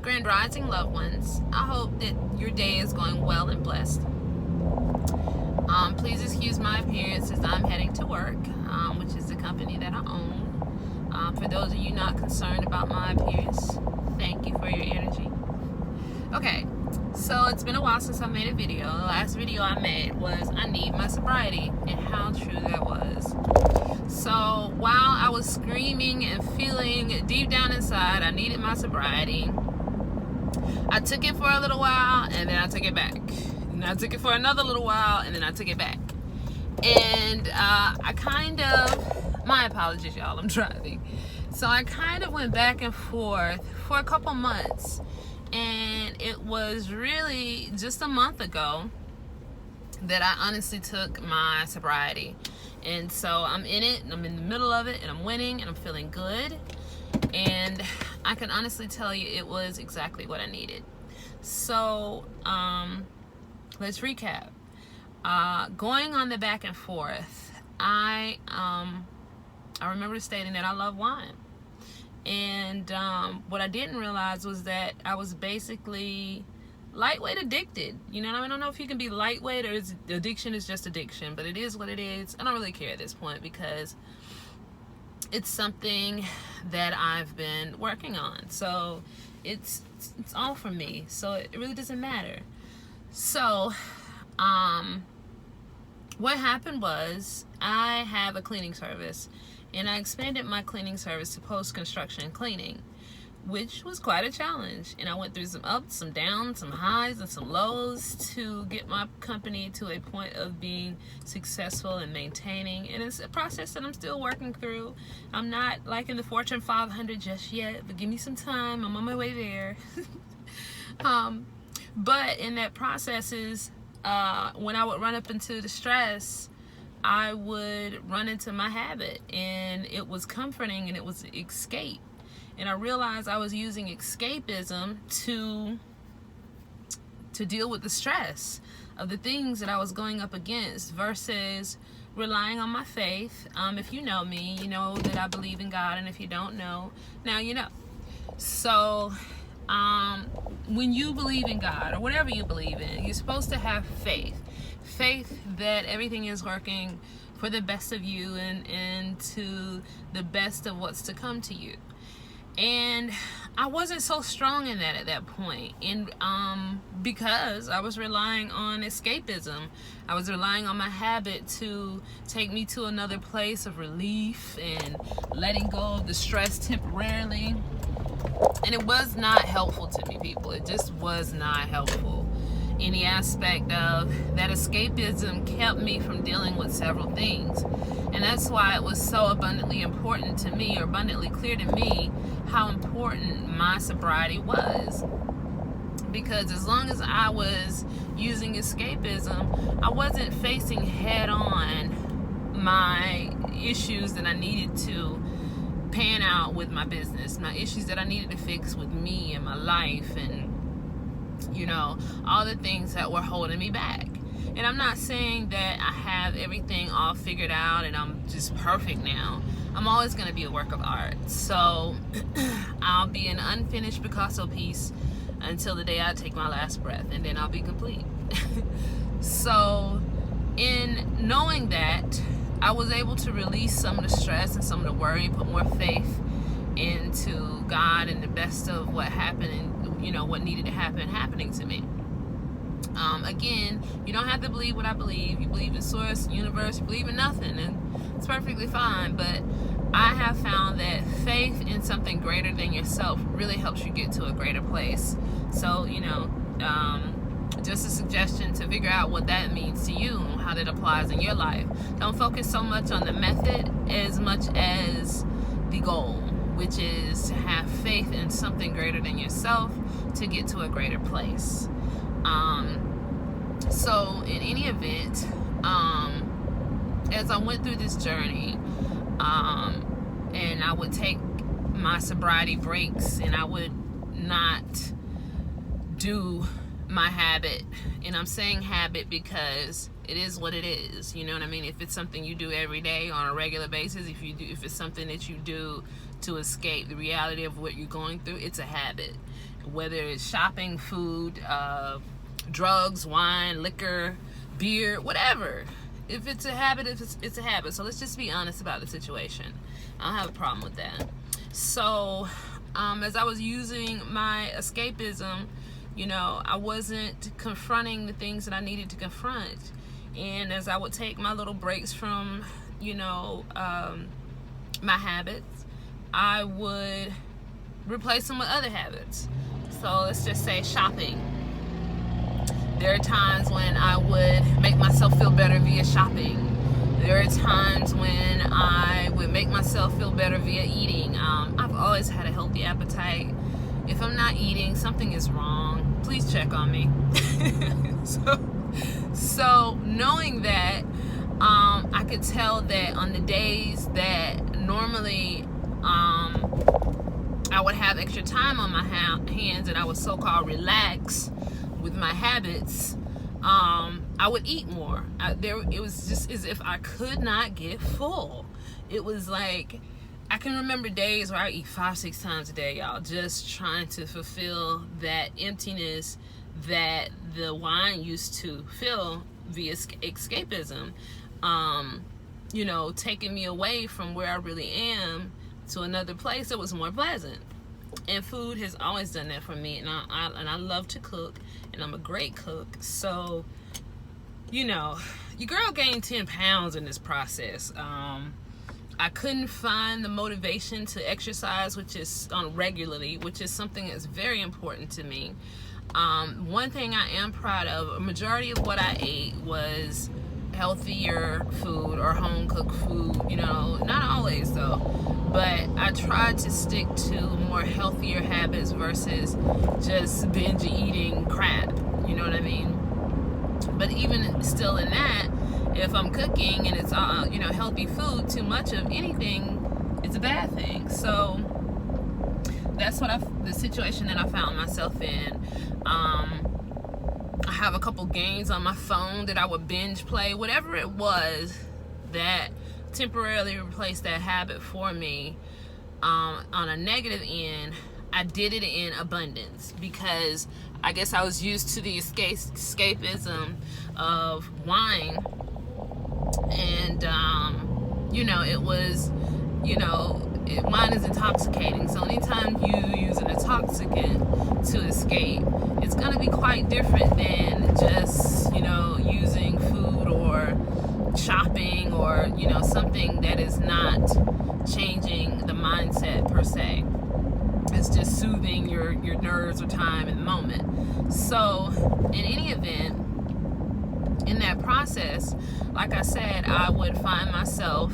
Grand Rising, loved ones. I hope that your day is going well and blessed. Please excuse my appearance as I'm heading to work, which is the company that I own. For those of you not concerned about my appearance, thank you for your energy. Okay, so it's been a while since I made a video. The last video I made was I need my sobriety, and how true that was. So while I was screaming and feeling deep down inside I needed my sobriety, I took it for a little while and then I took it back. And I took it for another little while and then I took it back. And I kind of, my apologies y'all, I'm driving. So I kind of went back and forth for a couple months. And it was really just a month ago that I honestly took my sobriety. And so I'm in it, and I'm in the middle of it, and I'm winning, and I'm feeling good. And I can honestly tell you it was exactly what I needed. So let's recap. Going on the back and forth, I remember stating that I love wine. And what I didn't realize was that I was basically lightweight addicted. You know, I don't know if you can be lightweight or addiction is just addiction, but it is what it is. I don't really care at this point because it's something that I've been working on. So it's all for me. So it really doesn't matter. So what happened was I have a cleaning service, and I expanded my cleaning service to post-construction cleaning, which was quite a challenge. And I went through some ups, some downs, some highs, and some lows to get my company to a point of being successful and maintaining. And it's a process that I'm still working through. I'm not like in the Fortune 500 just yet, but give me some time. I'm on my way there. But in that process is when I would run up into the stress, I would run into my habit, and it was comforting and it was escape. And I realized I was using escapism to deal with the stress of the things that I was going up against versus relying on my faith. If you know me, you know that I believe in God, and if you don't know, now you know. So when you believe in God or whatever you believe in, you're supposed to have faith that everything is working for the best of you and to the best of what's to come to you. And I wasn't so strong in that at that point, and because I was relying on escapism. I was relying on my habit to take me to another place of relief and letting go of the stress temporarily. And it was not helpful to me, people. It just was not helpful. Any aspect of that escapism kept me from dealing with several things. And that's why it was so abundantly important to me, or abundantly clear to me, how important my sobriety was. Because as long as I was using escapism, I wasn't facing head on my issues that I needed to pan out with my business, my issues that I needed to fix with me and my life, and you know, all the things that were holding me back. And I'm not saying that I have everything all figured out and I'm just perfect now. I'm always going to be a work of art. So I'll be an unfinished Picasso piece until the day I take my last breath, and then I'll be complete. So in knowing that, I was able to release some of the stress and some of the worry, put more faith into God and the best of what happened and, you know, what needed to happen happening to me. Again, you don't have to believe what I believe. You believe in source, universe, you believe in nothing, and it's perfectly fine. But I have found that faith in something greater than yourself really helps you get to a greater place. So, you know, just a suggestion to figure out what that means to you and how that applies in your life. Don't focus so much on the method as much as the goal, which is to have faith in something greater than yourself to get to a greater place. So in any event, as I went through this journey, and I would take my sobriety breaks, and I would not do my habit. And I'm saying habit because it is what it is. You know what I mean? If it's something you do every day on a regular basis, if it's something that you do to escape the reality of what you're going through. It's a habit. Whether it's shopping, food, drugs, wine, liquor, beer, whatever. If it's a habit, it's a habit. So let's just be honest about the situation. I don't have a problem with that. So as I was using my escapism, I wasn't confronting the things that I needed to confront. And as I would take my little breaks from, my habits, I would replace them with other habits. So let's just say shopping. There are times when I would make myself feel better via shopping. There are times when I would make myself feel better via eating. I've always had a healthy appetite. If I'm not eating, something is wrong. Please check on me. So knowing that, I could tell that on the days that normally I would have extra time on my hands and I would so-called relax with my habits, I would eat more. It was just as if I could not get full. It was like, I can remember days where I eat 5-6 times a day, y'all, just trying to fulfill that emptiness that the wine used to fill via escapism, taking me away from where I really am to another place that was more pleasant. And food has always done that for me, and I love to cook, and I'm a great cook. So, your girl gained 10 pounds in this process. I couldn't find the motivation to exercise, which is regularly, which is something that's very important to me. One thing I am proud of, a majority of what I ate was healthier food or home cooked food, not always though, but I tried to stick to more healthier habits versus just binge eating crap, you know what I mean? But even still in that, if I'm cooking and it's healthy food, too much of anything is a bad thing. So that's the situation that I found myself in. I have a couple games on my phone that I would binge play, whatever it was that temporarily replaced that habit for me. On a negative end, I did it in abundance because I guess I was used to the escapism of wine, and it was, wine is intoxicating. So anytime you use an intoxicant to escape, it's going to be quite different than just, using food or shopping or, something that is not changing the mindset per se. It's just soothing your nerves or time in the moment. So in any event, in that process, like I said, I would find myself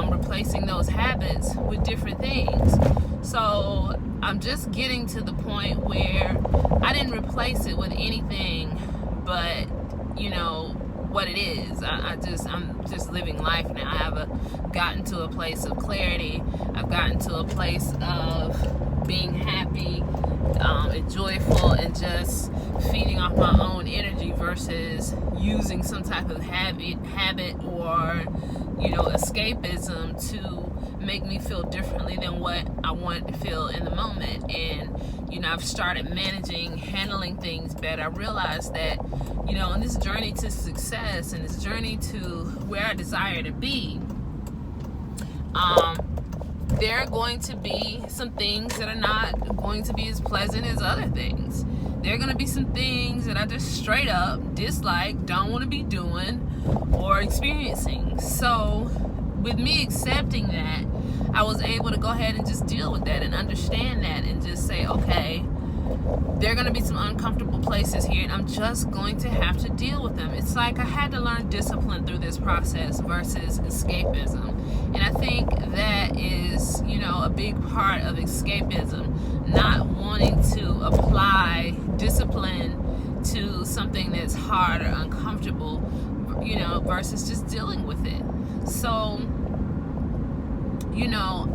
replacing those habits with different things. So I'm just getting to the point where I didn't replace it with anything but, what it is. I'm just living life now. I have gotten to a place of clarity. I've gotten to a place of being happy and joyful and just feeding off my own energy versus using some type of habit or escapism to make me feel differently than what I wanted to feel in the moment. And I've started handling things better. I realized that on this journey to success and this journey to where I desire to be, there are going to be some things that are not going to be as pleasant as other things. There are going to be some things that I just straight up dislike, don't want to be doing or experiencing. So with me accepting that, I was able to go ahead and just deal with that and understand that and just say, okay, there are going to be some uncomfortable places here, and I'm just going to have to deal with them. It's like I had to learn discipline through this process versus escapism. And I think that is, a big part of escapism, not wanting to apply discipline to something that's hard or uncomfortable, versus just dealing with it. So,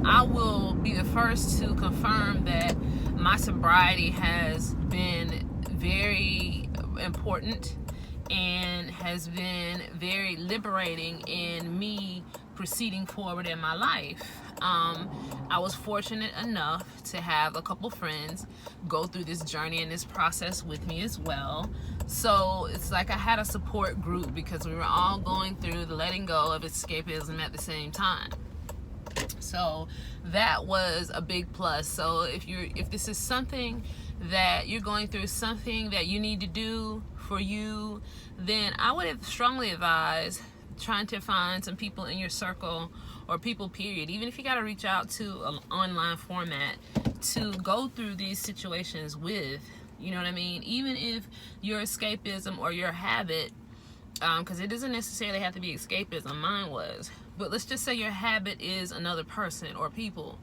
I will be the first to confirm that my sobriety has been very important and has been very liberating in me proceeding forward in my life. I was fortunate enough to have a couple friends go through this journey and this process with me as well. So it's like I had a support group because we were all going through the letting go of escapism at the same time. So that was a big plus. So if this is something that you're going through, something that you need to do for you, then I would strongly advise trying to find some people in your circle, or people period, even if you got to reach out to an online format to go through these situations with, you know what I mean? Even if your escapism or your habit, because it doesn't necessarily have to be escapism, mine was, but let's just say your habit is another person or people,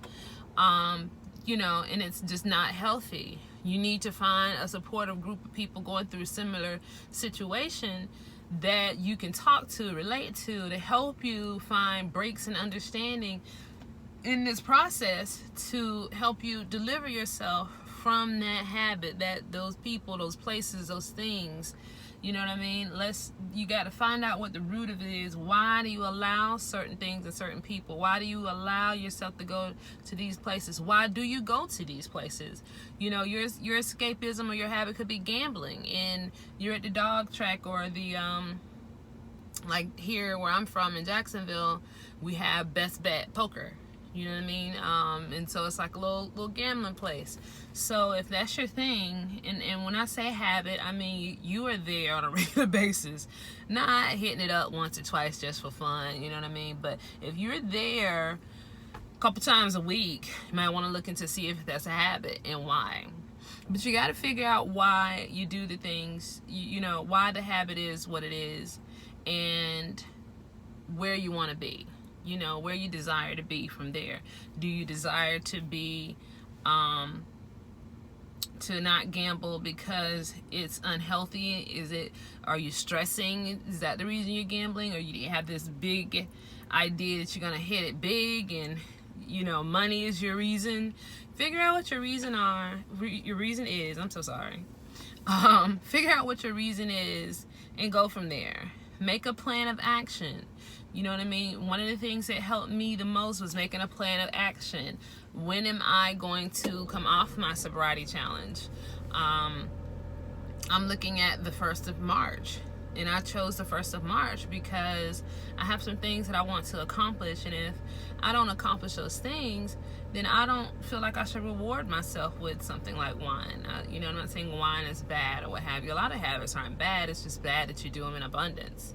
you know, and it's just not healthy. You need to find a supportive group of people going through a similar situation that you can talk to, relate to help you find breaks in understanding in this process, to help you deliver yourself from that habit, those people, those places, those things. You know what I mean? You got to find out what the root of it is. Why do you allow certain things and certain people? Why do you allow yourself to go to these places? Why do you go to these places? You know, your escapism or your habit could be gambling, and you're at the dog track or the like here where I'm from in Jacksonville, we have Best Bet Poker. You know what I mean? And so it's like a little gambling place. So if that's your thing, and when I say habit, I mean you are there on a regular basis, not hitting it up once or twice just for fun, you know what I mean? But if you're there a couple times a week, you might want to look into see if that's a habit and why. But you got to figure out why you do the things, you know, why the habit is what it is, and where you want to be. You know, where you desire to be from there. Do you desire to be, to not gamble because it's unhealthy? Are you stressing? Is that the reason you're gambling? Or you have this big idea that you're going to hit it big and, you know, money is your reason? Figure out what your reason is. I'm so sorry. Figure out what your reason is and go from there. Make a plan of action. You know what I mean? One of the things that helped me the most was making a plan of action. When am I going to come off my sobriety challenge? I'm looking at the 1st of March. And I chose the 1st of March because I have some things that I want to accomplish. And if I don't accomplish those things, then I don't feel like I should reward myself with something like wine. You know, I'm not saying wine is bad or what have you. A lot of habits aren't bad. It's just bad that you do them in abundance.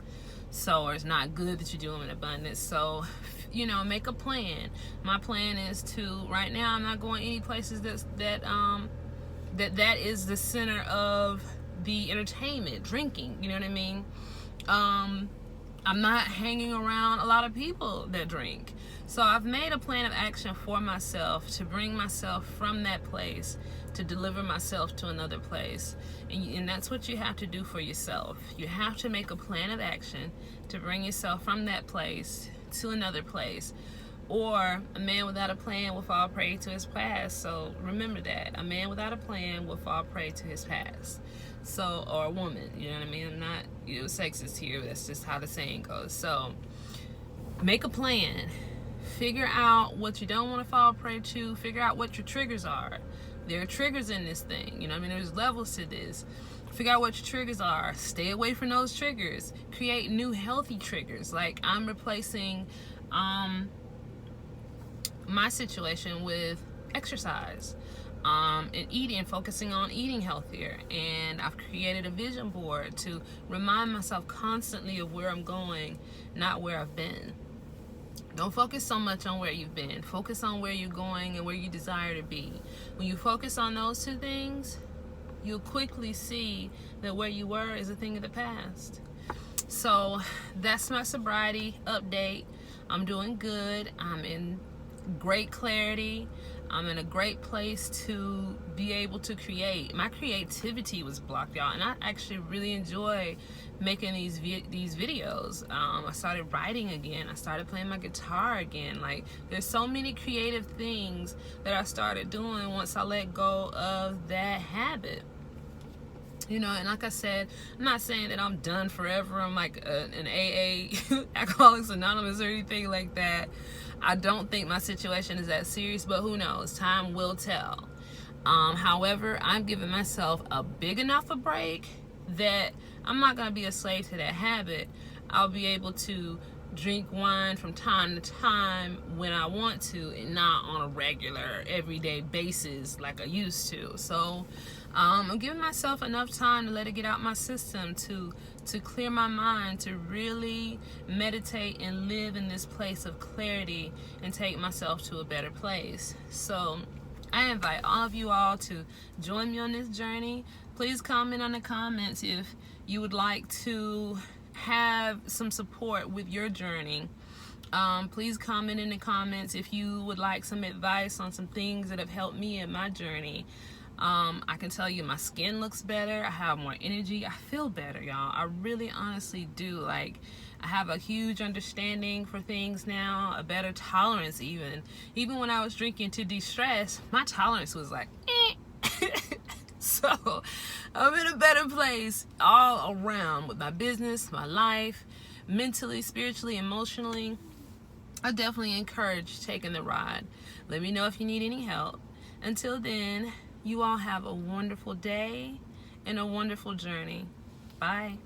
So, or it's not good that you do them in abundance. So, you know, make a plan. My plan is to, right now, I'm not going any places that is the center of the entertainment, drinking. You know what I mean? I'm not hanging around a lot of people that drink. So I've made a plan of action for myself to bring myself from that place, to deliver myself to another place. And that's what you have to do for yourself. You have to make a plan of action to bring yourself from that place to another place. Or a man without a plan will fall prey to his past. So remember that. A man without a plan will fall prey to his past. So, or a woman, you know what I mean? I'm not, you know, sexist here. That's just how the saying goes. So make a plan. Figure out what you don't want to fall prey to. Figure out what your triggers are. There are triggers in this thing. You know what I mean? There's levels to this. Figure out what your triggers are. Stay away from those triggers. Create new healthy triggers. Like I'm replacing my situation with exercise and eating, focusing on eating healthier. And I've created a vision board to remind myself constantly of where I'm going, not where I've been. Don't focus so much on where you've been. Focus on where you're going and where you desire to be. When you focus on those two things, you'll quickly see that where you were is a thing of the past. So that's my sobriety update. I'm doing good. I'm in great clarity. I'm in a great place to be able to create. My creativity was blocked, y'all, and I actually really enjoy making these videos. I started writing again. I started playing my guitar again. Like, there's so many creative things that I started doing once I let go of that habit. You know, and like I said, I'm not saying that I'm done forever. I'm like an AA, Alcoholics Anonymous or anything like that. I don't think my situation is that serious, but who knows? Time will tell. However, I'm giving myself a big enough a break that I'm not going to be a slave to that habit. I'll be able to drink wine from time to time when I want to, and not on a regular, everyday basis like I used to. So I'm giving myself enough time to let it get out my system, to clear my mind, to really meditate and live in this place of clarity and take myself to a better place. So I invite all of you all to join me on this journey. Please comment on the comments if you would like to have some support with your journey. Please comment in the comments if you would like some advice on some things that have helped me in my journey. I can tell you my skin looks better. I have more energy. I feel better, y'all. I really honestly do. Like, I have a huge understanding for things now, a better tolerance even. Even when I was drinking to de-stress, my tolerance was like, eh. So I'm in a better place all around with my business, my life, mentally, spiritually, emotionally. I definitely encourage taking the ride. Let me know if you need any help. Until then, you all have a wonderful day and a wonderful journey. Bye.